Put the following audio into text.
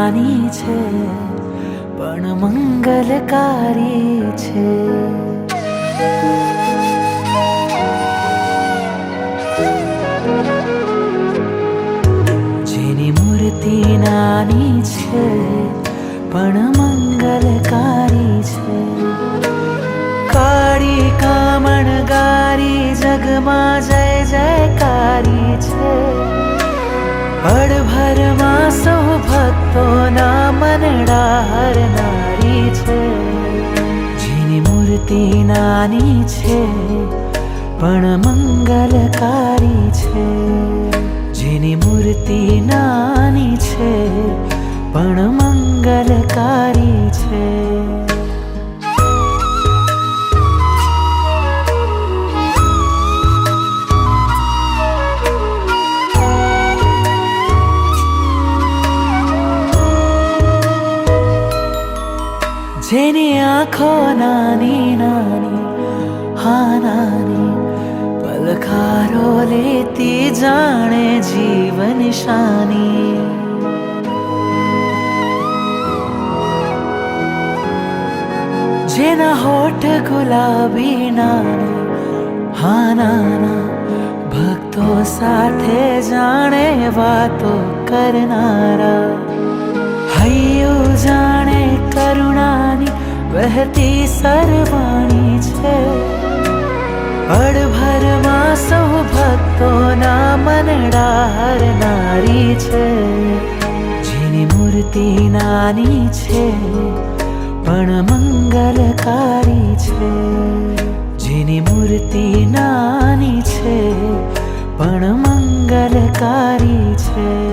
નાની છે પણ મંગલકારી છે. જેની મૂર્તિ નાની છે પણ મંગલકારી છે. કાળી કામણગારી જગમાં જય જયકારી છે. પળભરમાં સૌ ભક્તોના મનડા હરનારી છે. જેની મૂર્તિ નાની છે પણ મંગલકારી છે. જેની મૂર્તિ નાની છે પણ મંગલકારી છે. જેની આંખો નાની નાની હા નાની પલકારો લેતી જાણે જીવન શાની. જેના હોઠ ગુલાબી નાના હા નાના ભક્તો સાથે જાણે વાતો કરનારા. હૈયું જાણે કરુણાની વહેતી સરવાણી છે. પળભરમાં સૌ ભક્તોના મનડા હરનારી છે. જેની મૂર્તિ નાની છે પણ મંગલકારી છે. જેની મૂર્તિ નાની છે પણ મંગલકારી છે.